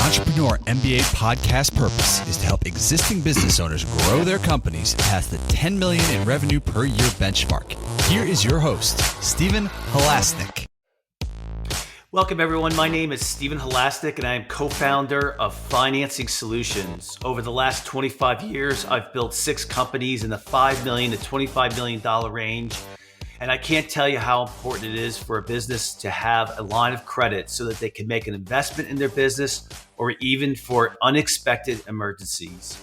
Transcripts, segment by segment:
Entrepreneur MBA podcast purpose is to help existing business owners grow their companies past the $10 million in revenue per year benchmark. Here is your host, Stephen Halasnik. Welcome, everyone. My name is Stephen Halasnik, and I am co-founder of Financing Solutions. Over the last 25 years, I've built 6 companies in the $5 million to $25 million range. And I can't tell you how important it is for a business to have a line of credit so that they can make an investment in their business or even for unexpected emergencies.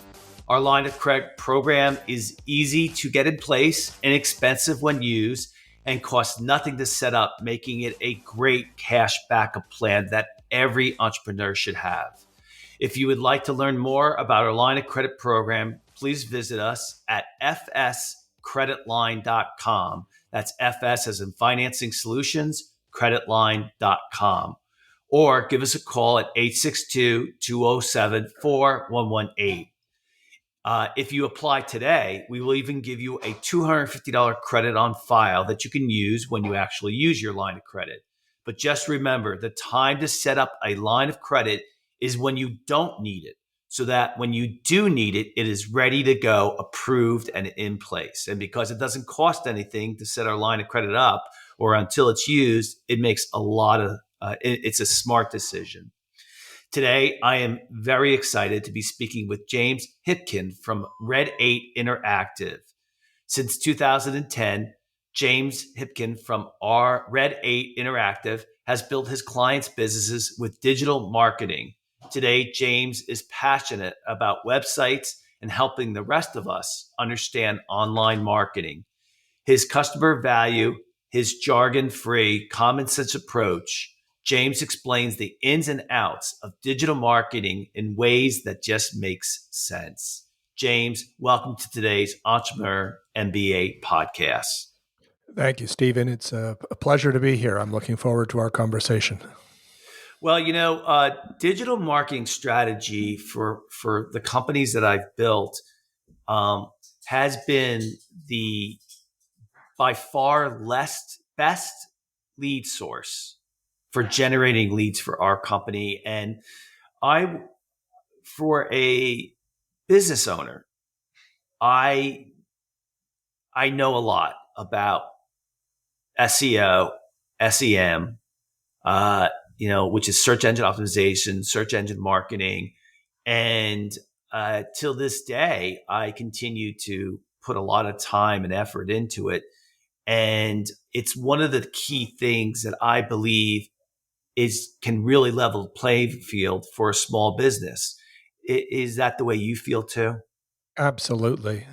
Our line of credit program is easy to get in place, inexpensive when used, and costs nothing to set up, making it a great cash backup plan that every entrepreneur should have. If you would like to learn more about our line of credit program, please visit us at fscreditline.com. That's FS as in Financing Solutions, creditline.com. Or give us a call at 862-207-4118. If you apply today, we will even give you a $250 credit on file that you can use when you actually use your line of credit. But just remember, the time to set up a line of credit is when you don't need it, so that when you do need it, it is ready to go, approved, and in place. And because it doesn't cost anything to set our line of credit up or until it's used, it makes it's a smart decision. Today, I am very excited to be speaking with James Hipkin from Red 8 Interactive. Since 2010, James Hipkin from our Red 8 Interactive has built his clients' businesses with digital marketing. Today, James is passionate about websites and helping the rest of us understand online marketing. His customer value, his jargon-free, common-sense approach. James explains the ins and outs of digital marketing in ways that just makes sense. James, welcome to today's Entrepreneur MBA podcast. Thank you, Stephen. It's a pleasure to be here. I'm looking forward to our conversation. Well, digital marketing strategy for the companies that I've built has been the by far best lead source for generating leads for our company. And for a business owner, I know a lot about SEO, SEM, which is search engine optimization, search engine marketing. And till this day, I continue to put a lot of time and effort into it. And it's one of the key things that I believe can really level the playing field for a small business. Is that the way you feel too? Absolutely.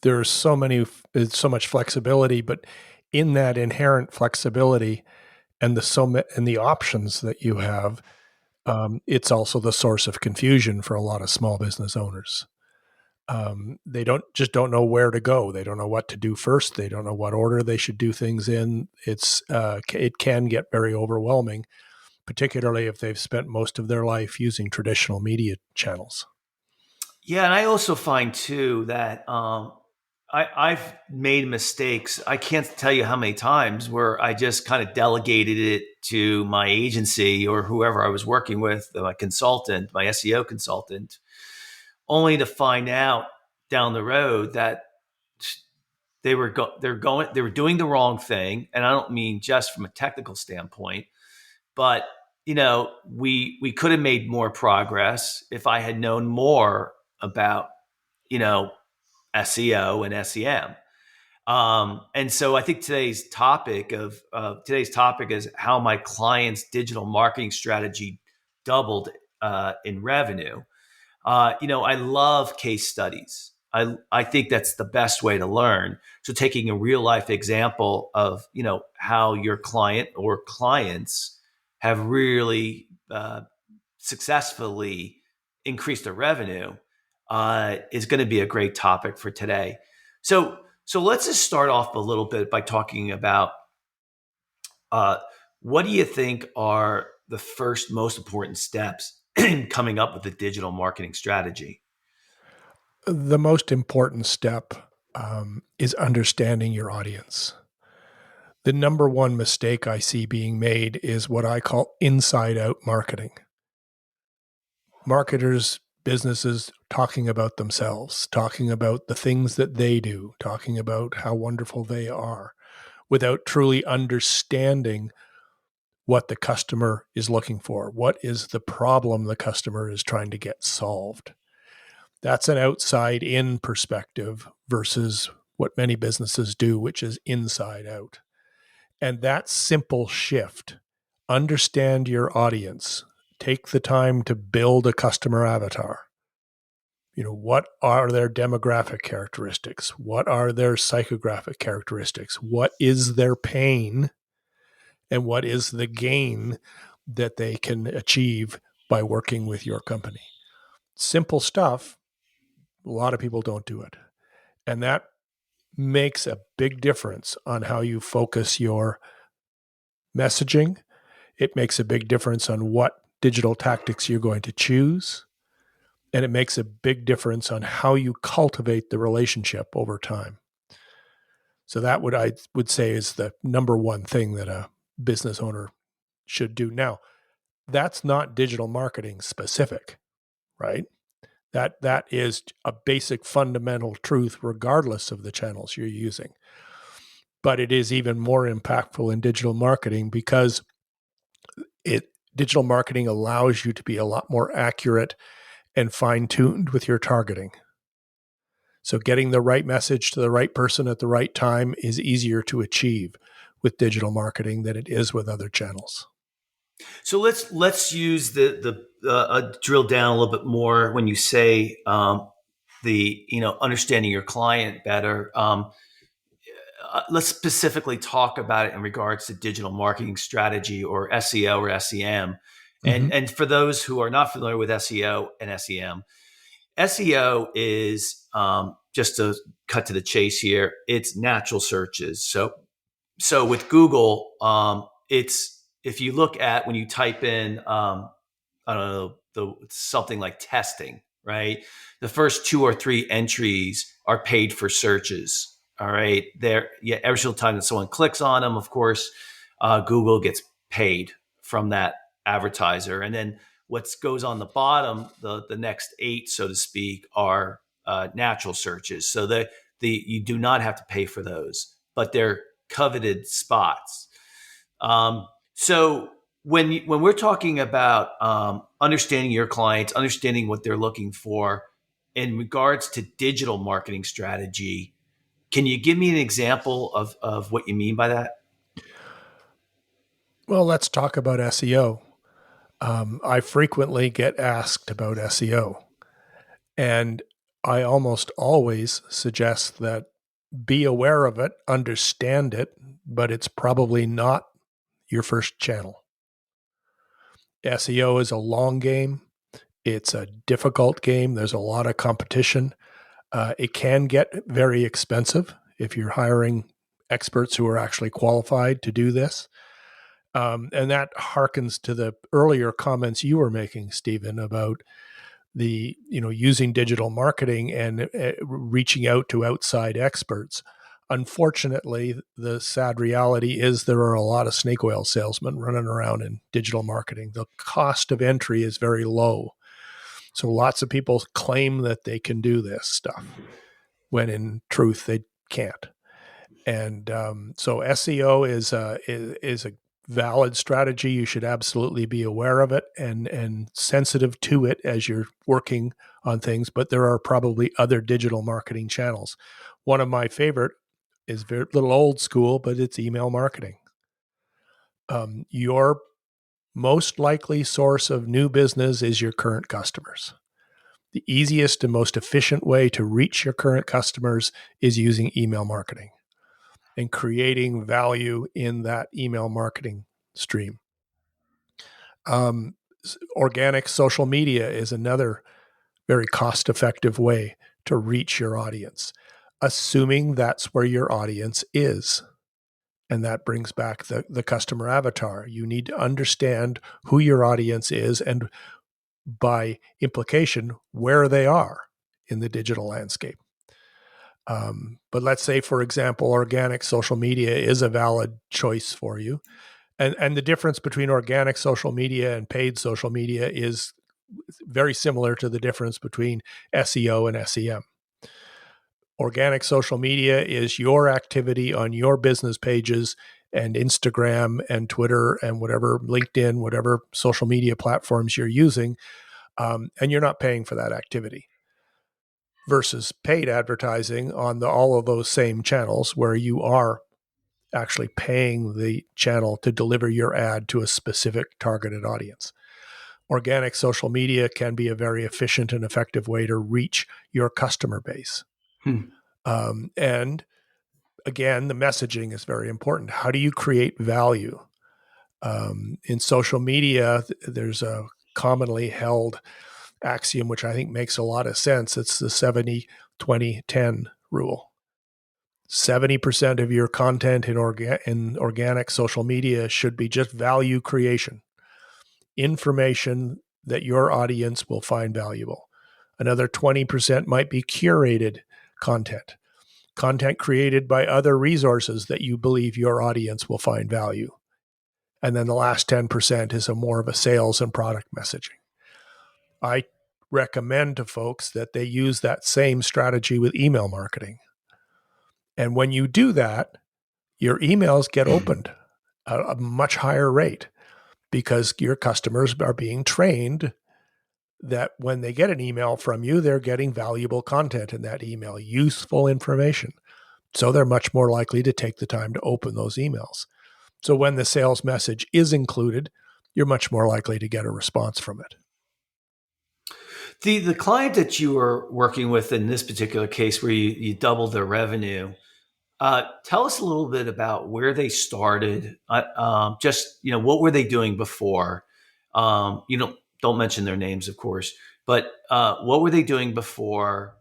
There's so much flexibility, but in that inherent flexibility and the options that you have, it's also the source of confusion for a lot of small business owners. They don't know where to go. They don't know what to do first. They don't know what order they should do things in. It can get very overwhelming, particularly if they've spent most of their life using traditional media channels. Yeah, and I also find too that I've made mistakes. I can't tell you how many times where I just kind of delegated it to my agency or whoever I was working with, my consultant, my SEO consultant, only to find out down the road that they were doing the wrong thing. And I don't mean just from a technical standpoint, but we could have made more progress if I had known more about SEO and SEM. And so I think today's topic is how my client's digital marketing strategy doubled in revenue. I love case studies. I think that's the best way to learn. So taking a real life example of, how your client or clients have really successfully increased their revenue is going to be a great topic for today. So let's just start off a little bit by talking about what do you think are the first most important steps in coming up with a digital marketing strategy? The most important step is understanding your audience. The number one mistake I see being made is what I call inside out marketing. marketers, businesses talking about themselves, talking about the things that they do, talking about how wonderful they are, without truly understanding what the customer is looking for. What is the problem the customer is trying to get solved? That's an outside in perspective versus what many businesses do, which is inside out. And that simple shift, understand your audience, take the time to build a customer avatar. What are their demographic characteristics? What are their psychographic characteristics? What is their pain? And what is the gain that they can achieve by working with your company? Simple stuff. A lot of people don't do it. And that makes a big difference on how you focus your messaging. It makes a big difference on what digital tactics you're going to choose. And it makes a big difference on how you cultivate the relationship over time. So that I would say is the number one thing that a business owner should do. Now, that's not digital marketing specific, right? That is a basic fundamental truth regardless of the channels you're using. But it is even more impactful in digital marketing because digital marketing allows you to be a lot more accurate and fine-tuned with your targeting. So getting the right message to the right person at the right time is easier to achieve with digital marketing than it is with other channels. So let's use the drill down a little bit more when you say understanding your client better. Let's specifically talk about it in regards to digital marketing strategy or SEO or SEM. And for those who are not familiar with SEO and SEM, SEO is just to cut to the chase here. It's natural searches. So with Google, it's if you look at when you type in I don't know something like testing, right? The first 2 or 3 entries are paid for searches. All right, every single time that someone clicks on them, of course, Google gets paid from that advertiser, and then what goes on the bottom, the next 8, so to speak, are natural searches. So you do not have to pay for those, but they're coveted spots. So when we're talking about understanding your clients, understanding what they're looking for in regards to digital marketing strategy, can you give me an example of what you mean by that? Well, let's talk about SEO. I frequently get asked about SEO, and I almost always suggest that be aware of it, understand it, but it's probably not your first channel. SEO is a long game. It's a difficult game. There's a lot of competition. It can get very expensive if you're hiring experts who are actually qualified to do this. And that harkens to the earlier comments you were making, Stephen, about the using digital marketing and reaching out to outside experts. Unfortunately, the sad reality is there are a lot of snake oil salesmen running around in digital marketing. The cost of entry is very low. So lots of people claim that they can do this stuff when in truth they can't. And so SEO is a valid strategy. You should absolutely be aware of it and sensitive to it as you're working on things. But there are probably other digital marketing channels. One of my favorite is a little old school, but it's email marketing. Your most likely source of new business is your current customers. The easiest and most efficient way to reach your current customers is using email marketing and creating value in that email marketing stream. Organic social media is another very cost-effective way to reach your audience, assuming that's where your audience is. And that brings back the customer avatar. You need to understand who your audience is and by implication, where they are in the digital landscape. But let's say, for example, organic social media is a valid choice for you. And the difference between organic social media and paid social media is very similar to the difference between SEO and SEM. Organic social media is your activity on your business pages and Instagram and Twitter and whatever, LinkedIn, whatever social media platforms you're using, and you're not paying for that activity. Versus paid advertising on all of those same channels where you are actually paying the channel to deliver your ad to a specific targeted audience. Organic social media can be a very efficient and effective way to reach your customer base. And again, the messaging is very important. How do you create value? In social media, there's a commonly held axiom, which I think makes a lot of sense. It's the 70-20-10 rule. 70% of your content in organic social media should be just value creation, information that your audience will find valuable. Another 20% might be curated content created by other resources that you believe your audience will find value. And then the last 10% is more of a sales and product messaging. I recommend to folks that they use that same strategy with email marketing. And when you do that, your emails get opened at a much higher rate because your customers are being trained that when they get an email from you, they're getting valuable content in that email, useful information. So they're much more likely to take the time to open those emails. So when the sales message is included, you're much more likely to get a response from it. The client that you were working with in this particular case, where you doubled their revenue, tell us a little bit about where they started. Just what were they doing before? Don't mention their names, of course, but what were they doing before?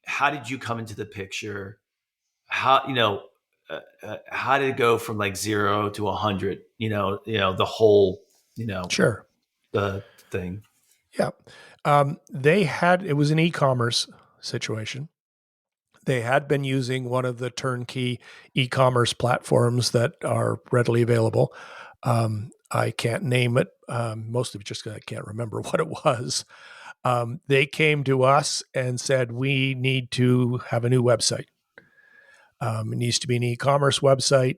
How did you come into the picture? How how did it go from like 0 to 100? The whole Sure. the thing. Yeah. It was an e-commerce situation. They had been using one of the turnkey e-commerce platforms that are readily available. I can't name it, mostly just because I can't remember what it was. They came to us and said, we need to have a new website. It needs to be an e-commerce website.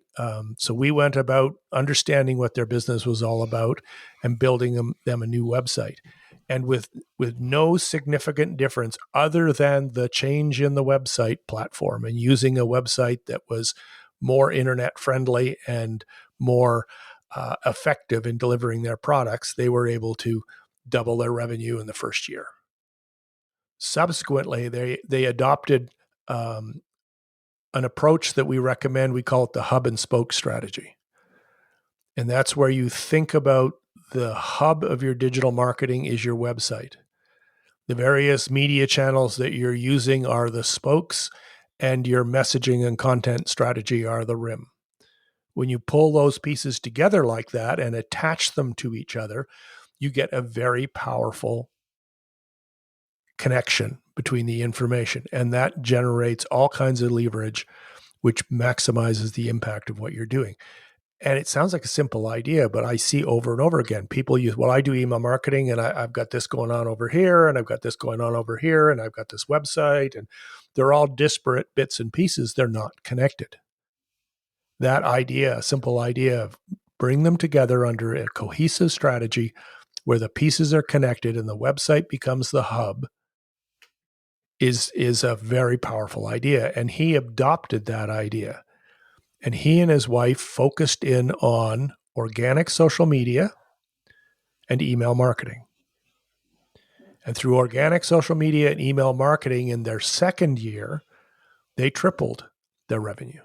So we went about understanding what their business was all about and building them a new website. And with no significant difference other than the change in the website platform and using a website that was more internet friendly and more effective in delivering their products, they were able to double their revenue in the first year. Subsequently, they adopted an approach that we recommend. We call it the hub and spoke strategy. And that's where you think about the hub of your digital marketing is your website. The various media channels that you're using are the spokes, and your messaging and content strategy are the rim. When you pull those pieces together like that and attach them to each other, you get a very powerful connection between the information, and that generates all kinds of leverage, which maximizes the impact of what you're doing. And it sounds like a simple idea, but I see over and over again, people use, well, I do email marketing and I've got this going on over here and I've got this going on over here and I've got this website, and they're all disparate bits and pieces. They're not connected. That idea, a simple idea of bring them together under a cohesive strategy where the pieces are connected and the website becomes the hub is a very powerful idea. And he adopted that idea. And he and his wife focused in on organic social media and email marketing. And through organic social media and email marketing in their second year, they tripled their revenue.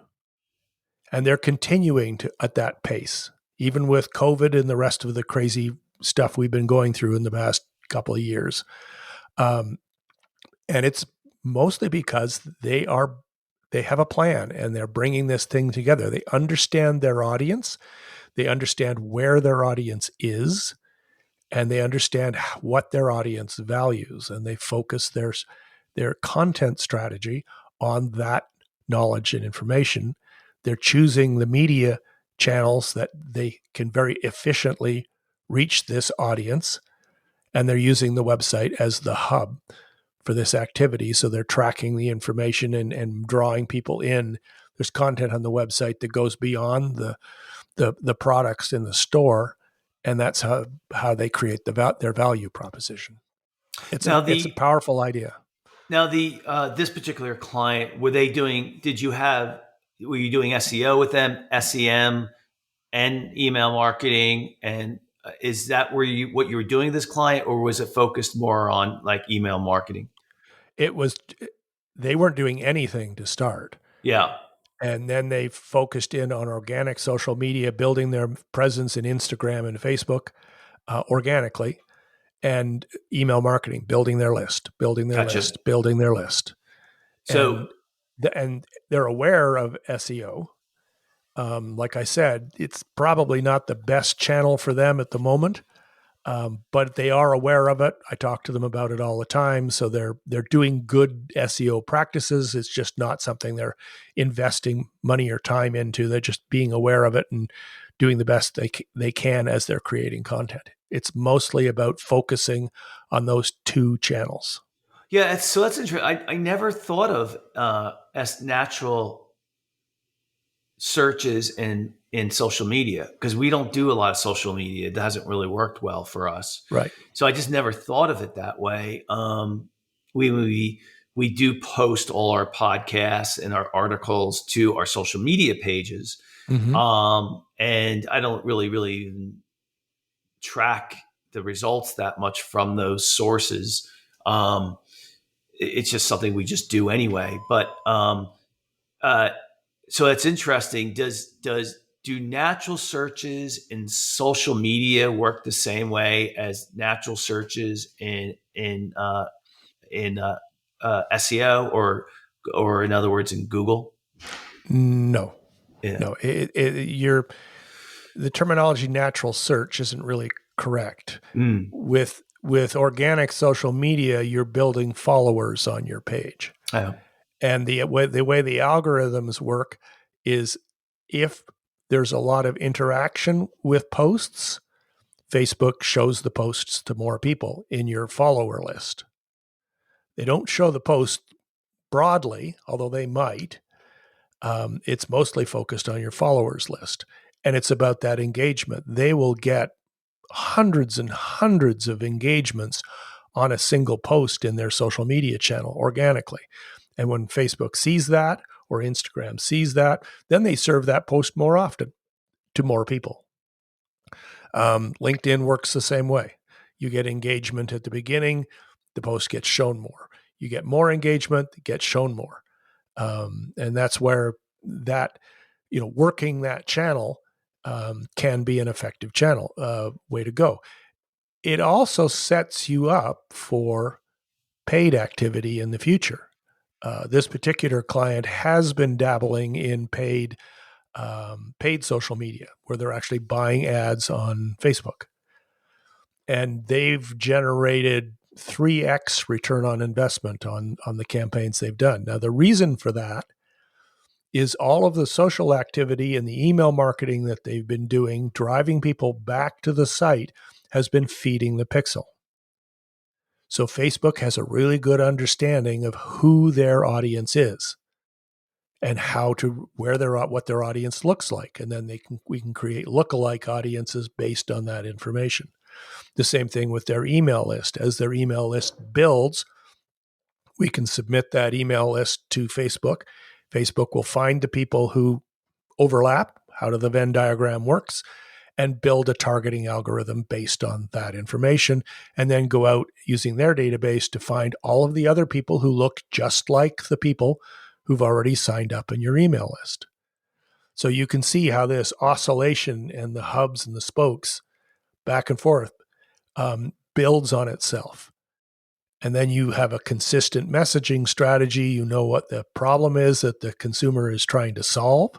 And they're continuing to at that pace, even with COVID and the rest of the crazy stuff we've been going through in the past couple of years. And it's mostly because they have a plan and they're bringing this thing together. They understand their audience. They understand where their audience is, and they understand what their audience values. And they focus their content strategy on that knowledge and information. They're choosing the media channels that they can very efficiently reach this audience. and they're using the website as the hub for this activity. So they're tracking the information and drawing people in. There's content on the website that goes beyond the products in the store, and that's how they create their value proposition. It's a powerful idea. Now, this particular client, were you doing SEO with them, SEM, and email marketing? And is that what you were doing with this client, or was it focused more on like email marketing? They weren't doing anything to start. Yeah. And then they focused in on organic social media, building their presence in Instagram and Facebook organically, and email marketing, building their list. So, And they're aware of SEO. Like I said, it's probably not the best channel for them at the moment, but they are aware of it. I talk to them about it all the time. So they're doing good SEO practices. It's just not something they're investing money or time into. They're just being aware of it and doing the best they can as they're creating content. It's mostly about focusing on those two channels. yeah, that's interesting. I never thought of as natural searches in social media, because we don't do a lot of social media. It hasn't really worked well for us. Right. So I just never thought of it that way. We do post all our podcasts and our articles to our social media pages. Mm-hmm. And I don't really even track the results that much from those sources. It's just something we just do anyway. But so it's interesting. Do natural searches in social media work the same way as natural searches in SEO, or in other words, in Google? No, Yeah. no. The terminology "natural search" isn't really correct. With organic social media, you're building followers on your page. Oh. And the way the algorithms work is, if there's a lot of interaction with posts, Facebook shows the posts to more people in your follower list. They don't show the post broadly, although they might. It's mostly focused on your followers list. And it's about that engagement. They will get hundreds and hundreds of engagements on a single post in their social media channel organically. And when Facebook sees that, or Instagram sees that, then they serve that post more often to more people. LinkedIn works the same way. You get engagement at the beginning, the post gets shown more. You get more engagement, it gets shown more. And that's where working that channel can be an effective way to go. It also sets you up for paid activity in the future. This particular client has been dabbling in paid social media, where they're actually buying ads on Facebook. And they've generated 3x return on investment on the campaigns they've done. Now, the reason for that is all of the social activity and the email marketing that they've been doing, driving people back to the site, has been feeding the pixel. So Facebook has a really good understanding of who their audience is and what their audience looks like. And then we can create lookalike audiences based on that information. The same thing with their email list. As their email list builds, we can submit that email list to Facebook. Facebook will find the people who overlap, how the Venn diagram works, and build a targeting algorithm based on that information, and then go out using their database to find all of the other people who look just like the people who've already signed up in your email list. So you can see how this oscillation and the hubs and the spokes back and forth builds on itself. And then you have a consistent messaging strategy. You know what the problem is that the consumer is trying to solve.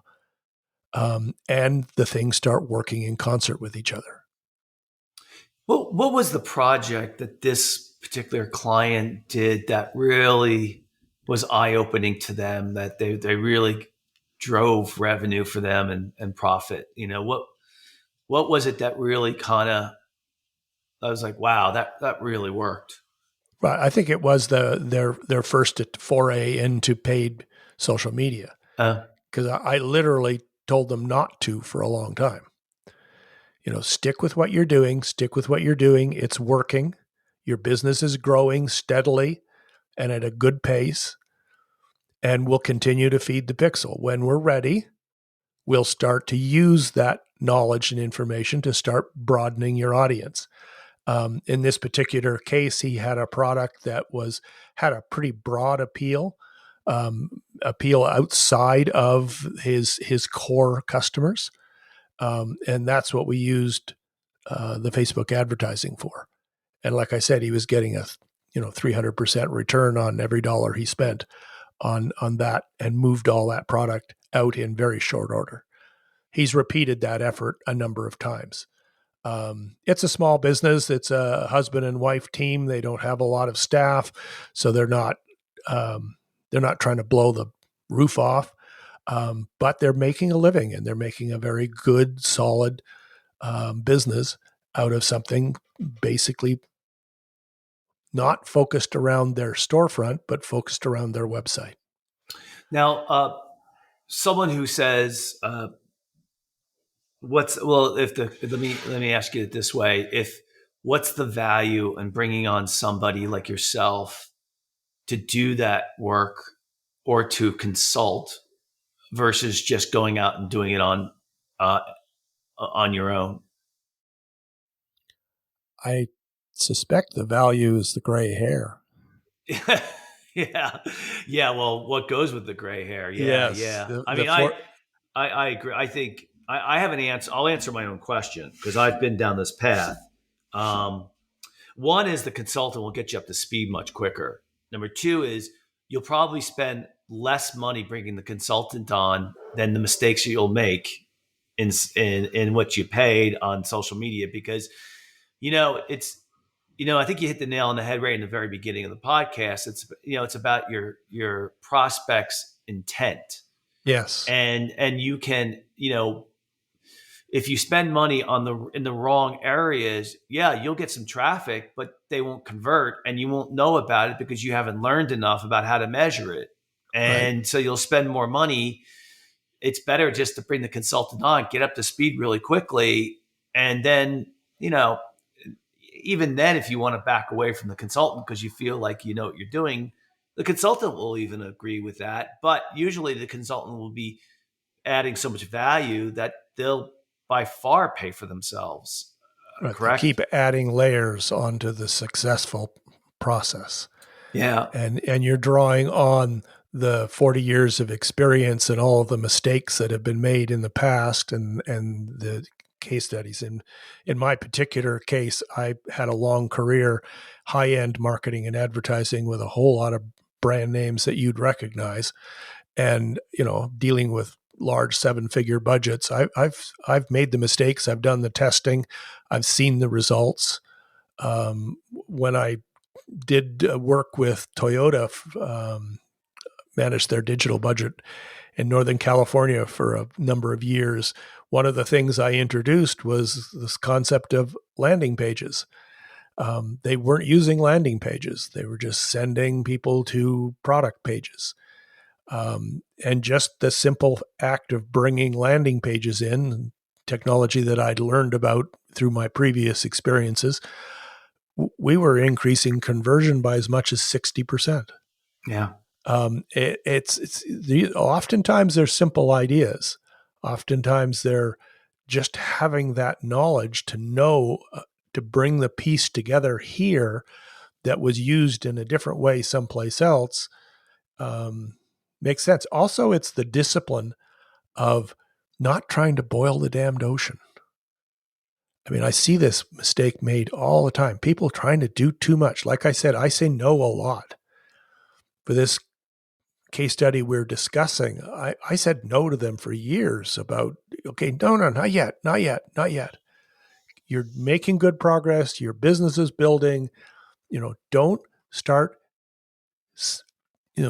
And the things start working in concert with each other. Well, what was the project that this particular client did that really was eye-opening to them, that they really drove revenue for them and profit? What was it that really kind of I was like, wow, that really worked. But I think it was their first foray into paid social media, Uh, because I literally told them not to for a long time. Stick with what you're doing. Stick with what you're doing. It's working. Your business is growing steadily and at a good pace, and we'll continue to feed the pixel. When we're ready, we'll start to use that knowledge and information to start broadening your audience. In this particular case, he had a product that had a pretty broad appeal outside of his core customers, and that's what we used the Facebook advertising for. And like I said, he was getting a 300% return on every dollar he spent on that, and moved all that product out in very short order. He's repeated that effort a number of times. It's a small business. It's a husband and wife team. They don't have a lot of staff, so they're not trying to blow the roof off. But they're making a living, and they're making a very good, solid business out of something basically not focused around their storefront, but focused around their website. Now, someone who says, let me ask you it this way: if what's the value in bringing on somebody like yourself to do that work or to consult versus just going out and doing it on your own? I suspect the value is the gray hair. Yeah. Well, what goes with the gray hair? Yeah, Yes. yeah. I agree. I think I have an answer. I'll answer my own question because I've been down this path. Um, One is the consultant will get you up to speed much quicker. Number two is you'll probably spend less money bringing the consultant on than the mistakes you'll make in what you paid on social media, because it's I think you hit the nail on the head right in the very beginning of the podcast. It's about your prospect's intent. Yes. And you can, if you spend money in the wrong areas, yeah, you'll get some traffic, but they won't convert, and you won't know about it because you haven't learned enough about how to measure it. And Right. so you'll spend more money. It's better just to bring the consultant on, get up to speed really quickly, and then, even then, if you want to back away from the consultant because you feel like you know what you're doing, the consultant will even agree with that. But usually the consultant will be adding so much value that they'll by far pay for themselves. Right. They Correct? keep adding layers onto the successful process. Yeah. And you're drawing on the 40 years of experience and all of the mistakes that have been made in the past, and the case studies. In my particular case, I had a long career, high-end marketing and advertising with a whole lot of brand names that you'd recognize, and dealing with large 7-figure budgets. I've made the mistakes. I've done the testing. I've seen the results. When I did work with Toyota, managed their digital budget in Northern California for a number of years, one of the things I introduced was this concept of landing pages. They weren't using landing pages. They were just sending people to product pages. And just the simple act of bringing landing pages in, technology that I'd learned about through my previous experiences, we were increasing conversion by as much as 60%. Yeah. Oftentimes they're simple ideas. Oftentimes they're just having that knowledge to know to bring the piece together here that was used in a different way someplace else. Makes sense. Also, it's the discipline of not trying to boil the damned ocean. I mean, I see this mistake made all the time. People trying to do too much. Like I said, I say no a lot. For this case study we're discussing, I said no to them for years about, okay, no, not yet. You're making good progress. Your business is building. Don't start,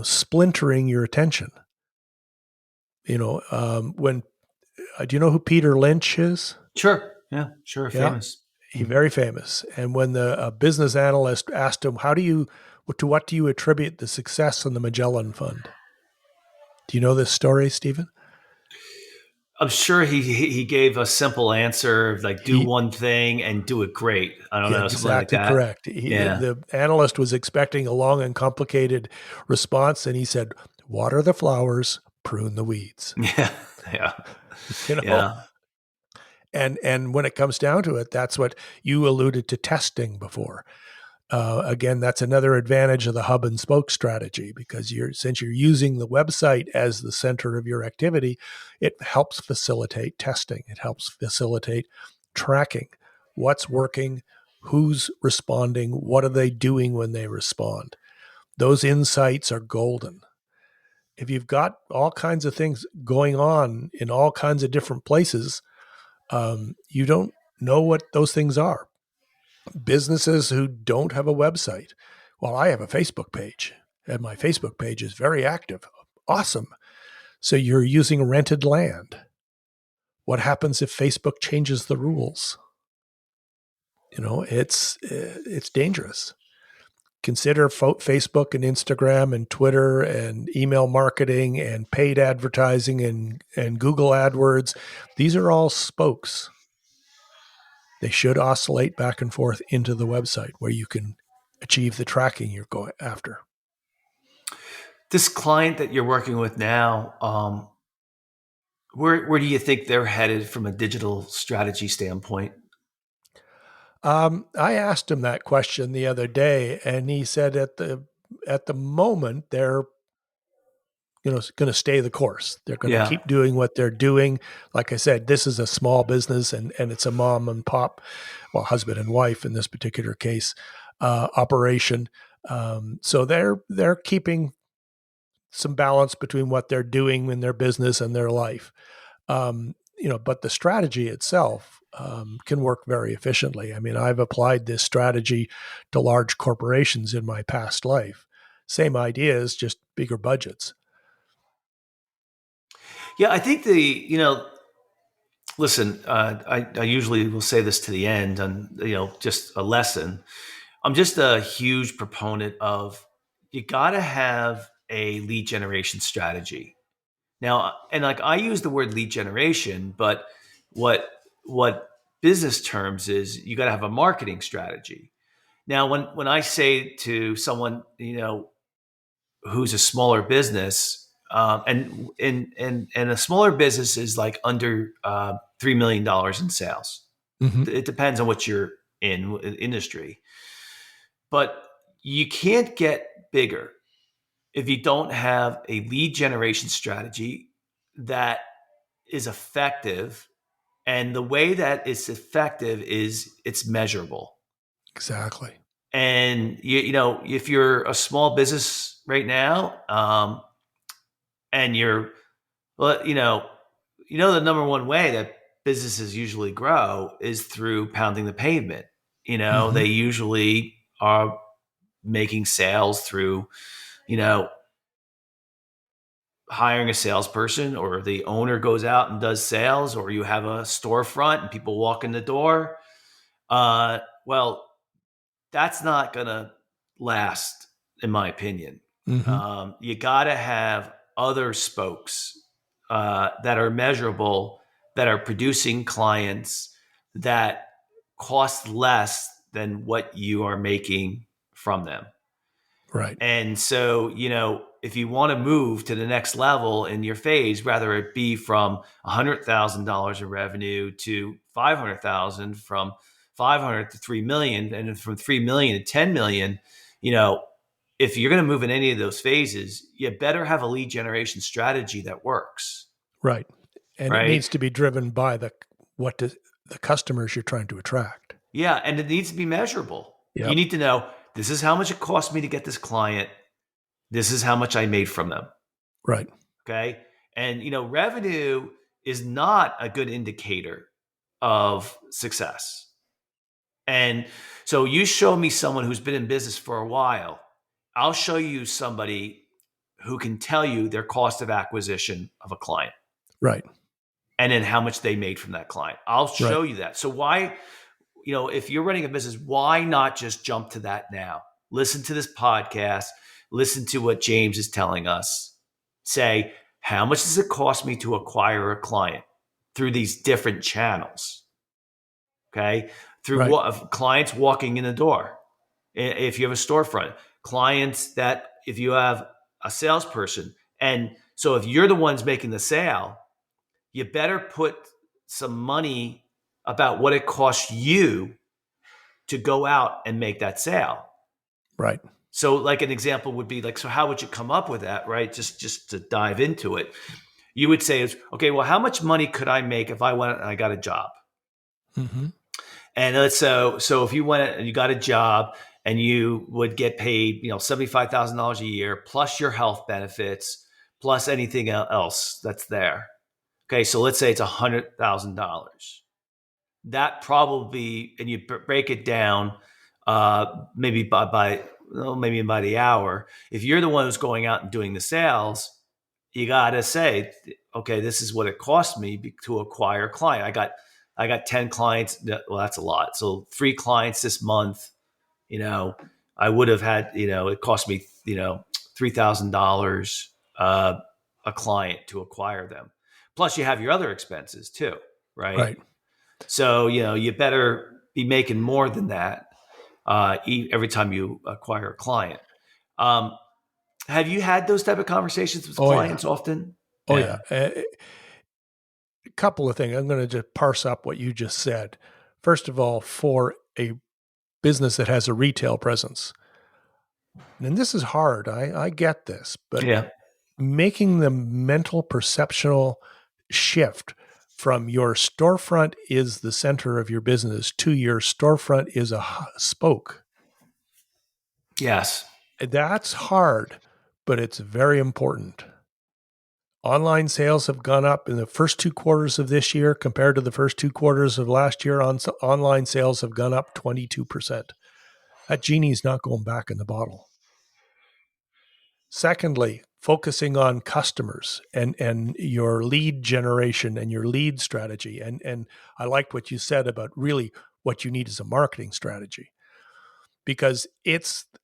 splintering your attention. When do you know who Peter Lynch is? Sure. Yeah. Sure. Yeah. Famous. very famous. And when the business analyst asked him, to what do you attribute the success in the Magellan Fund? Do you know this story, Stephen? I'm sure he gave a simple answer like do one thing and do it great. I don't Yeah, know, something like exactly that. correct. Yeah. The analyst was expecting a long and complicated response, and he said, "Water the flowers, prune the weeds." Yeah. Yeah. You know, Yeah. and when it comes down to it, that's what you alluded to testing before. Again, that's another advantage of the hub and spoke strategy, because since you're using the website as the center of your activity, it helps facilitate testing. It helps facilitate tracking what's working, who's responding, what are they doing when they respond. Those insights are golden. If you've got all kinds of things going on in all kinds of different places, you don't know what those things are. Businesses who don't have a website. Well, I have a Facebook page, and my Facebook page is very active. Awesome. So you're using rented land. What happens if Facebook changes the rules? It's dangerous. Consider Facebook and Instagram and Twitter and email marketing and paid advertising and Google AdWords. These are all spokes. They should oscillate back and forth into the website where you can achieve the tracking you're going after. This client that you're working with now, where do you think they're headed from a digital strategy standpoint? I asked him that question the other day, and he said at the moment they're going to stay the course. They're going to Yeah. keep doing what they're doing. Like I said, this is a small business, and it's a mom and pop, well, husband and wife in this particular case, operation. So they're keeping some balance between what they're doing in their business and their life. But the strategy itself can work very efficiently. I mean, I've applied this strategy to large corporations in my past life. Same ideas, just bigger budgets. Yeah, I think listen, I usually will say this to the end and, just a lesson. I'm just a huge proponent of you got to have a lead generation strategy. Now, and like I use the word lead generation, but what business terms is you got to have a marketing strategy. Now, when I say to someone, who's a smaller business, and a smaller business is like under $3 million in sales. Mm-hmm. It depends on what you're in industry, but you can't get bigger if you don't have a lead generation strategy that is effective. And the way that it's effective is it's measurable. Exactly. And if you're a small business right now, and you're, well, the number one way that businesses usually grow is through pounding the pavement. Mm-hmm. They usually are making sales through, hiring a salesperson, or the owner goes out and does sales, or you have a storefront and people walk in the door. Well, that's not going to last, in my opinion. Mm-hmm. You got to have other spokes that are measurable, that are producing clients that cost less than what you are making from them. Right. And so, if you want to move to the next level in your phase, whether it be from $100,000 of revenue to 500,000, from 500 to 3 million, and from 3 million to 10 million, if you're going to move in any of those phases, you better have a lead generation strategy that works. Right. And it Right. needs to be driven by the customers you're trying to attract. Yeah. And it needs to be measurable. Yep. You need to know, this is how much it cost me to get this client. This is how much I made from them. Right. Okay. And, revenue is not a good indicator of success. And so you show me someone who's been in business for a while, I'll show you somebody who can tell you their cost of acquisition of a client. Right. And then how much they made from that client. I'll show you that. So why, if you're running a business, why not just jump to that now? Listen to this podcast, listen to what James is telling us. Say, how much does it cost me to acquire a client through these different channels? Okay. Through Right. what clients walking in the door. If you have a storefront, clients that if you have a salesperson. And so if you're the ones making the sale, you better put some money about what it costs you to go out and make that sale. Right. So like an example would be like, so how would you come up with that, right? Just to dive into it. You would say, okay, well, how much money could I make if I went and I got a job? Mm-hmm. And so if you went and you got a job and you would get paid, $75,000 a year plus your health benefits, plus anything else that's there. Okay, so let's say it's $100,000. That probably, and you break it down, maybe by the hour. If you're the one who's going out and doing the sales, you got to say, okay, this is what it cost me to acquire a client. I got 10 clients. Well, that's a lot. So 3 clients this month, I would have had, it cost me, $3,000 a client to acquire them. Plus you have your other expenses too, right? Right. So, you better be making more than that every time you acquire a client. Have you had those type of conversations with clients often? Oh, yeah. A couple of things. I'm going to just parse up what you just said. First of all, for a business that has a retail presence, and this is hard. I get this, but making the mental perceptual shift from your storefront is the center of your business to your storefront is a spoke. Yes. That's hard, but it's very important. Online sales have gone up in the first 2 quarters of this year compared to the first 2 quarters of last year. Online sales have gone up 22%. That genie's not going back in the bottle. Secondly, focusing on customers and your lead generation and your lead strategy. And I liked what you said about really what you need is a marketing strategy. Because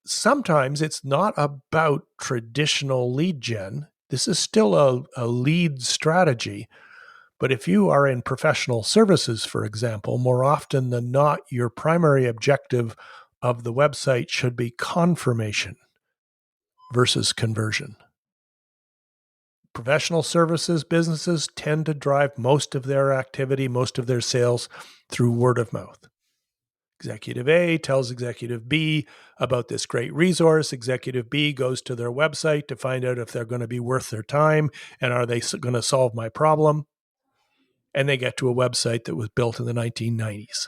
sometimes it's not about traditional lead gen. This is still a lead strategy. But if you are in professional services, for example, more often than not, your primary objective of the website should be confirmation versus conversion. Professional services businesses tend to drive most of their activity, most of their sales through word of mouth. Executive A tells Executive B about this great resource. Executive B goes to their website to find out if they're going to be worth their time and are they going to solve my problem. And they get to a website that was built in the 1990s.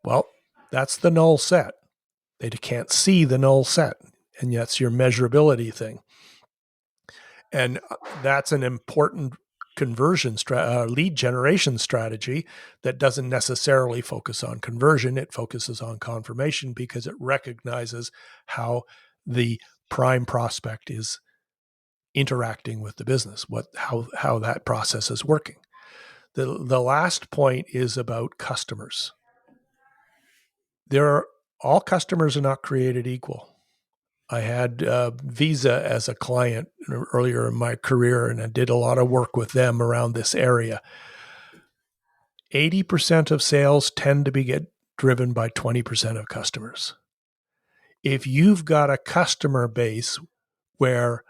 Well, that's the null set. They can't see the null set, and that's your measurability thing. And that's an important conversion lead generation strategy that doesn't necessarily focus on conversion. It focuses on confirmation because it recognizes how the prime prospect is interacting with the business, how that process is working. The last point is about customers. All customers are not created equal. I had Visa as a client earlier in my career, and I did a lot of work with them around this area. 80% of sales tend to get driven by 20% of customers. If you've got a customer base where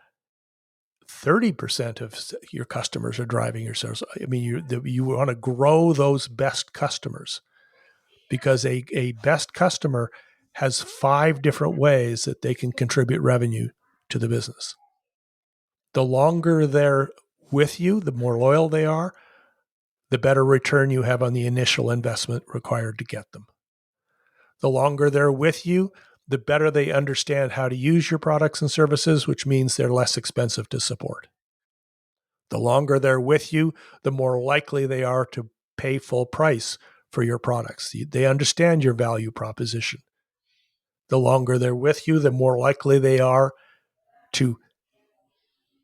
30% of your customers are driving your sales, I mean, you want to grow those best customers, because a best customer has 5 different ways that they can contribute revenue to the business. The longer they're with you, the more loyal they are, the better return you have on the initial investment required to get them. The longer they're with you, the better they understand how to use your products and services, which means they're less expensive to support. The longer they're with you, the more likely they are to pay full price for your products. They understand your value proposition. The longer they're with you, the more likely they are to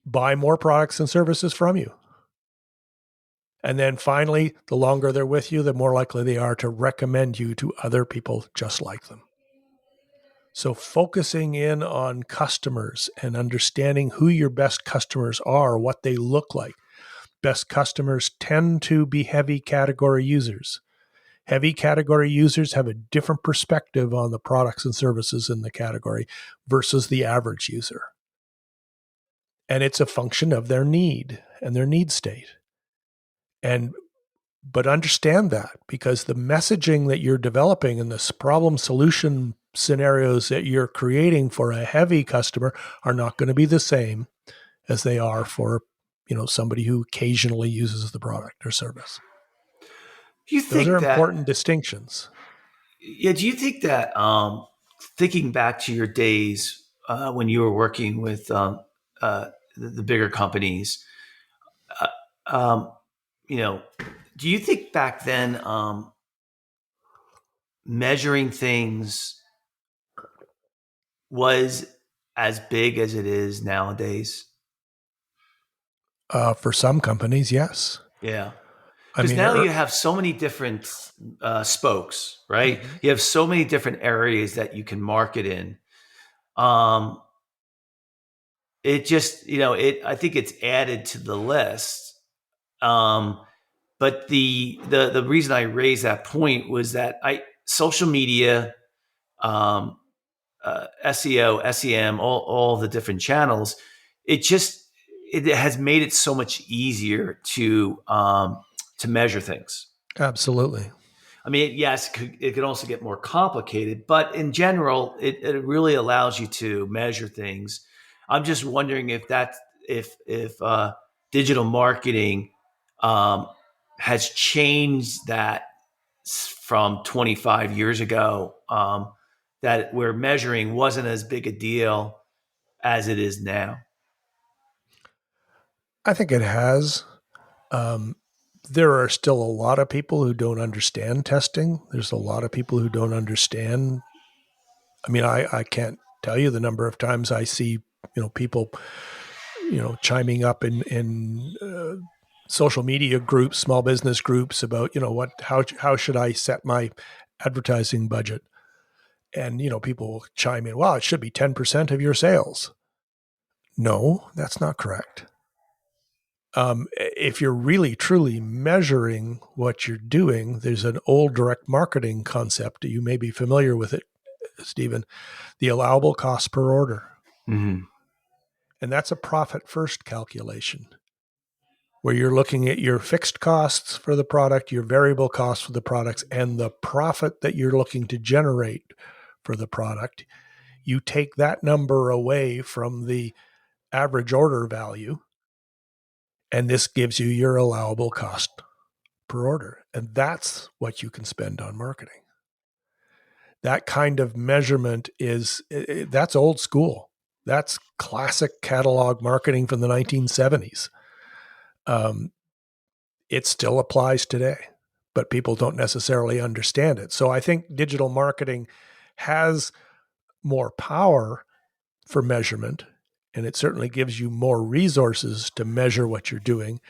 buy more products and services from you. And then finally, the longer they're with you, the more likely they are to recommend you to other people just like them. So focusing in on customers and understanding who your best customers are, what they look like. Best customers tend to be heavy category users. Heavy category users have a different perspective on the products and services in the category versus the average user. And it's a function of their need and their need state. But understand that, because the messaging that you're developing and the problem solution scenarios that you're creating for a heavy customer are not going to be the same as they are for, somebody who occasionally uses the product or service. Do you Those are think that? important distinctions. Yeah. Do you think that? Thinking back to your days when you were working with the bigger companies, uh, um, you know, do you think back then measuring things was as big as it is nowadays? For some companies, yes. Yeah. I Because mean, now you have so many different spokes, right? Mhm. You have so many different areas that you can market in. Um, it just, I think it's added to the list. Um, but the reason I raised that point was that social media, um, SEO, SEM, all the different channels, it has made it so much easier to measure things. Absolutely. I mean, yes, it can also get more complicated, but in general, it really allows you to measure things. I'm just wondering if digital marketing um, has changed that from 25 years ago, that where measuring wasn't as big a deal as it is now. I think it has. Um, there are still a lot of people who don't understand testing. There's a lot of people who don't understand. I mean, I can't tell you the number of times I see, people, chiming up in social media groups, small business groups about, how should I set my advertising budget? And, people will chime in, well, it should be 10% of your sales. No, that's not correct. If you're really truly measuring what you're doing, there's an old direct marketing concept. You may be familiar with it, Stephen, the allowable cost per order. Mm-hmm. And that's a profit first calculation where you're looking at your fixed costs for the product, your variable costs for the products, and the profit that you're looking to generate for the product. You take that number away from the average order value, and this gives you your allowable cost per order. And that's what you can spend on marketing. That kind of measurement that's old school. That's classic catalog marketing from the 1970s. It still applies today, but people don't necessarily understand it. So I think digital marketing has more power for measurement, and it certainly gives you more resources to measure what you're doing,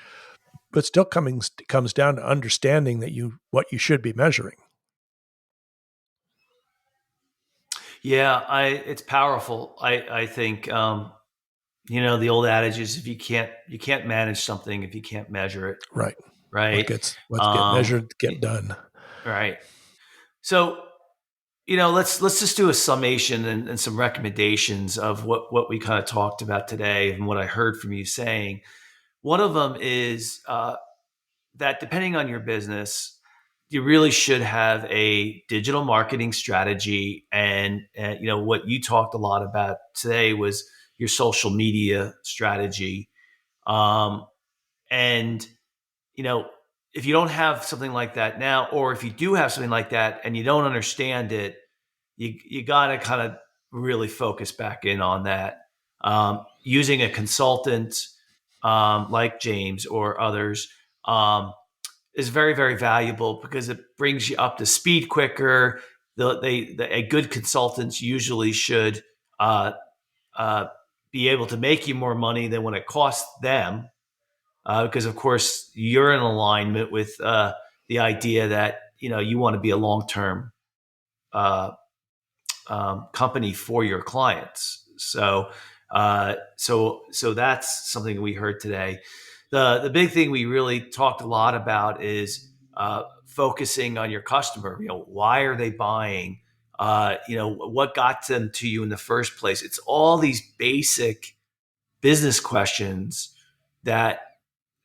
but still comes down to understanding what you should be measuring. Yeah, it's powerful. I think the old adage is if you can't manage something if you can't measure it, Right. right? Let's get measured, get done. Right. So let's just do a summation and some recommendations of what we kind of talked about today and what I heard from you saying. One of them is that depending on your business, you really should have a digital marketing strategy. And what you talked a lot about today was your social media strategy. Um, and if you don't have something like that now, or if you do have something like that and you don't understand it, you got to kind of really focus back in on that. Using a consultant like James or others is very, very valuable because it brings you up to speed quicker. A good consultant usually should uh, uh, be able to make you more money than what it costs them. because of course you're in alignment with the idea that you want to be a long-term uh, company for your clients. So that's something we heard today. The big thing we really talked a lot about is focusing on your customer. Why are they buying? What got them to you in the first place? It's all these basic business questions that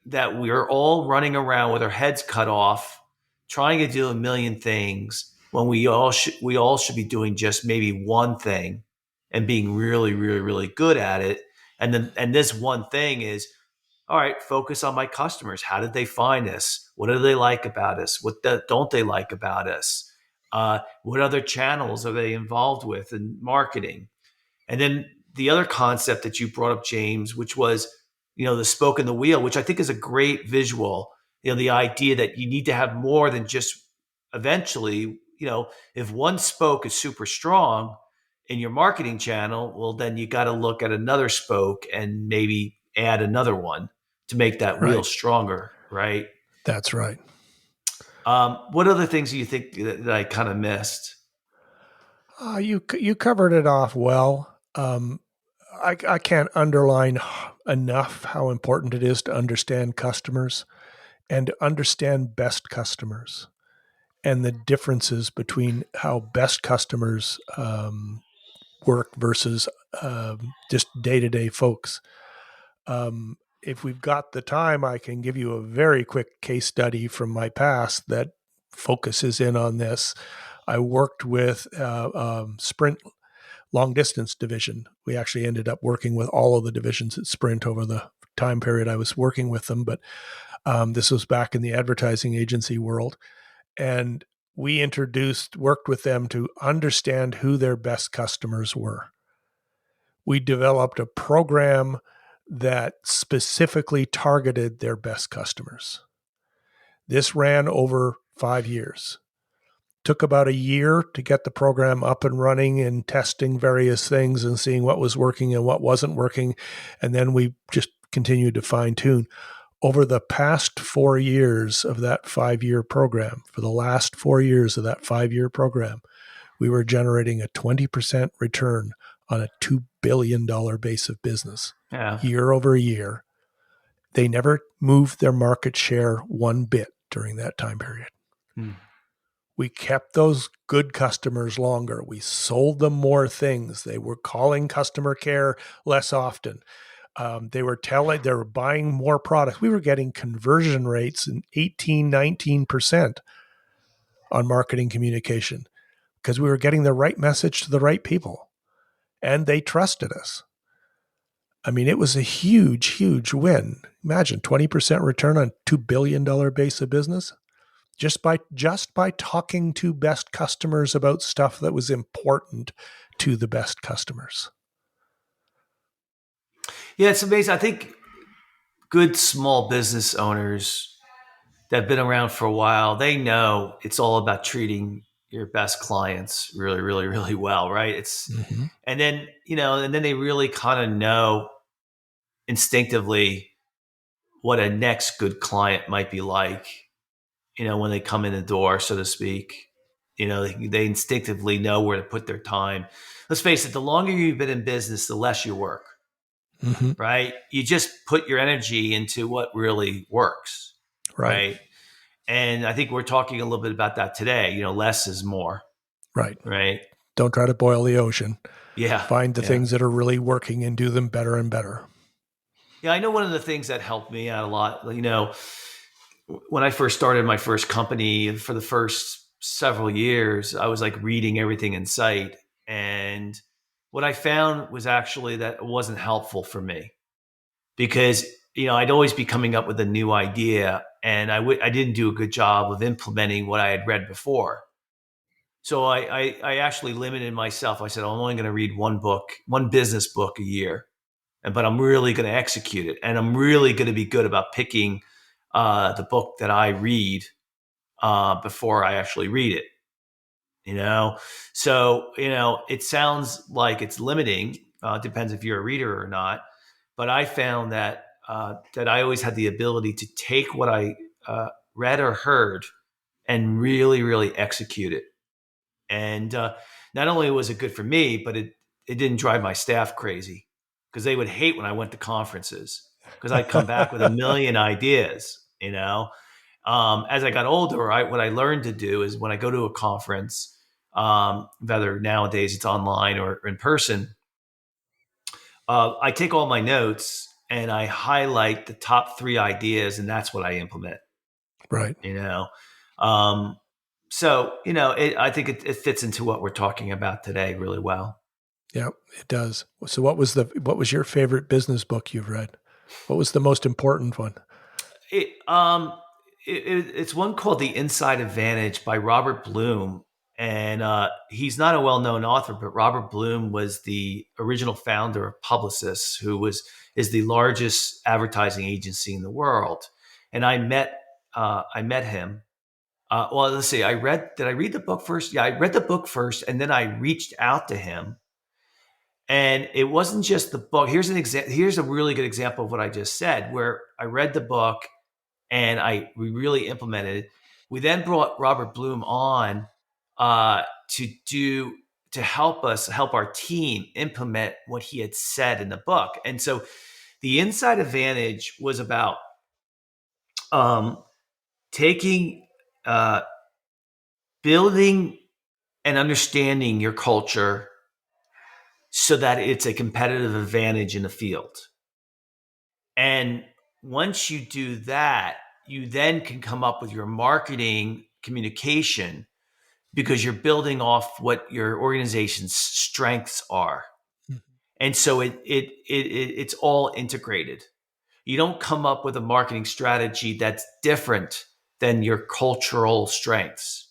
we're all running around with our heads cut off, trying to do a million things when we all should be doing just maybe one thing and being really, really, really good at it. And this one thing is, all right, focus on my customers. How did they find us? What do they like about us? Don't they like about us? What other channels are they involved with in marketing? And then the other concept that you brought up, James, which was, the spoke in the wheel, which I think is a great visual. The idea that you need to have more than just eventually, if one spoke is super strong in your marketing channel, well, then you got to look at another spoke and maybe add another one to make that wheel Right. stronger, right? That's right. What other things do you think that I kind of missed? You covered it off well. I can't underline enough how important it is to understand customers and to understand best customers and the differences between how best customers work versus just day-to-day folks. If we've got the time, I can give you a very quick case study from my past that focuses in on this. I worked with Sprint long distance division. We actually ended up working with all of the divisions at Sprint over the time period I was working with them. But this was back in the advertising agency world. And we worked with them to understand who their best customers were. We developed a program that specifically targeted their best customers. This ran over 5 years. Took about a year to get the program up and running and testing various things and seeing what was working and what wasn't working. And then we just continued to fine tune. Over the past 4 years of that 5-year program, for the last 4 years of that 5-year program, we were generating a 20% return on a $2 billion base of business year over year. They never moved their market share one bit during that time period. We kept those good customers longer. We sold them more things. They were calling customer care less often. They were buying more products. We were getting conversion rates in 18, 19% on marketing communication because we were getting the right message to the right people. And they trusted us. I mean, it was a huge, huge win. Imagine 20% return on $2 billion base of business. Just by talking to best customers about stuff that was important to the best customers. Yeah, it's amazing. I think good small business owners that have been around for a while, they know it's all about treating your best clients really, really, really well, right? And then, and then they really kind of know instinctively what a next good client might be like, when they come in the door, so to speak. They instinctively know where to put their time. Let's face it, the longer you've been in business, the less you work, right? You just put your energy into what really works, right? And I think we're talking a little bit about that today. Less is more. Right. Don't try to boil the ocean. Yeah. Find the things that are really working and do them better and better. Yeah. I know one of the things that helped me out a lot, when I first started my first company, for the first several years, I was like reading everything in sight. And what I found was actually that it wasn't helpful for me because, I'd always be coming up with a new idea and I didn't do a good job of implementing what I had read before. So I actually limited myself. I said, I'm only going to read one business book a year, but I'm really going to execute it. And I'm really going to be good about picking the book that I read before I actually read it. So, it sounds like it's limiting. It depends if you're a reader or not. But I found that that I always had the ability to take what I read or heard and really, really execute it. And not only was it good for me, but it didn't drive my staff crazy, because they would hate when I went to conferences, because I'd come back with a million ideas, As I got older, what I learned to do is when I go to a conference, whether nowadays it's online or in person, I take all my notes and I highlight the top 3 ideas, and that's what I implement. Right. I think it fits into what we're talking about today really well. Yeah, it does. So what was your favorite business book you've read? What was the most important one? It's one called The Inside Advantage by Robert Bloom. And he's not a well-known author, but Robert Bloom was the original founder of Publicis, who is the largest advertising agency in the world. And I met him. Well, let's see. Did I read the book first? Yeah, I read the book first, and then I reached out to him. And it wasn't just the book. Here's a really good example of what I just said, where I read the book and we really implemented it. We then brought Robert Bloom on to help our team implement what he had said in the book. And so the Inside Advantage was about building and understanding your culture so that it's a competitive advantage in the field. And once you do that, you then can come up with your marketing communication, because you're building off what your organization's strengths are. Mm-hmm. And so it's all integrated. You don't come up with a marketing strategy that's different than your cultural strengths.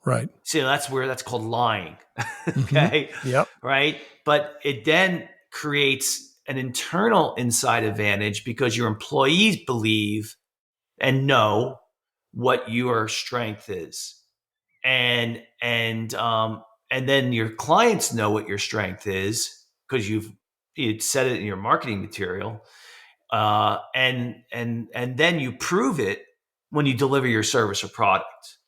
Right. See, that's called lying. Okay. Mm-hmm. Yep. Right. But it then creates an internal inside advantage, because your employees believe and know what your strength is. And then your clients know what your strength is, because you've said it in your marketing material. And then you prove it when you deliver your service or product.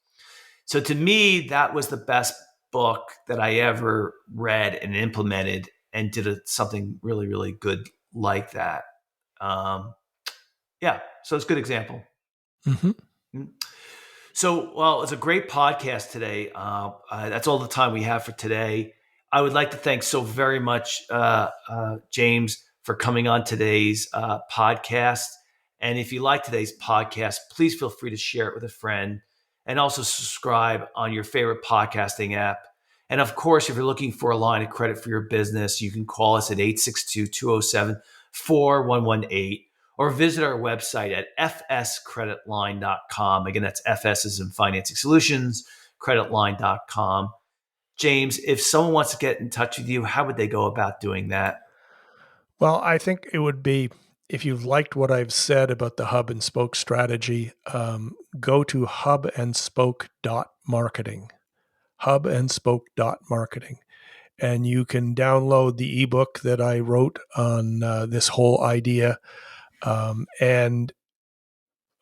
So to me, that was the best book that I ever read and implemented, and did something really, really good like that. So it's a good example. Mm-hmm. So, well, it's a great podcast today. That's all the time we have for today. I would like to thank so very much, James, for coming on today's podcast. And if you like today's podcast, please feel free to share it with a friend, and also subscribe on your favorite podcasting app. And of course, if you're looking for a line of credit for your business, you can call us at 862-207-4118. Or visit our website at fscreditline.com. Again, that's FS as in Financing Solutions, creditline.com. James, if someone wants to get in touch with you, how would they go about doing that? Well, I think it would be, if you've liked what I've said about the hub and spoke strategy, go to hubandspoke.marketing, hubandspoke.marketing. And you can download the ebook that I wrote on this whole idea. And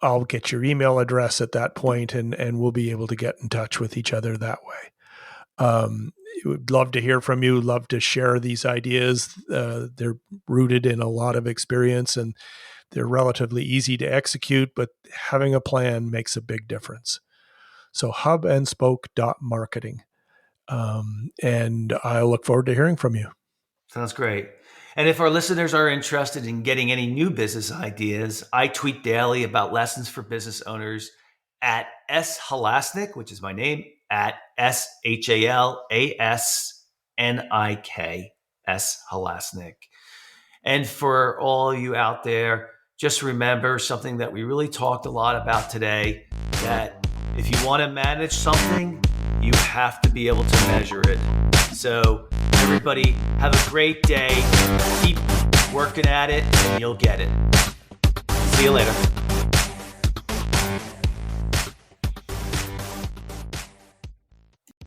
I'll get your email address at that point, and we'll be able to get in touch with each other that way. Would love to hear from you, love to share these ideas. They're rooted in a lot of experience, and they're relatively easy to execute, but having a plan makes a big difference. So hubandspoke.marketing. And I look forward to hearing from you. Sounds great. And if our listeners are interested in getting any new business ideas, I tweet daily about lessons for business owners at shalasnik, which is my name, at SHALASNIK, Halasnik. And for all you out there, just remember something that we really talked a lot about today, that if you want to manage something, you have to be able to measure it. So everybody, have a great day. Keep working at it, and you'll get it. See you later.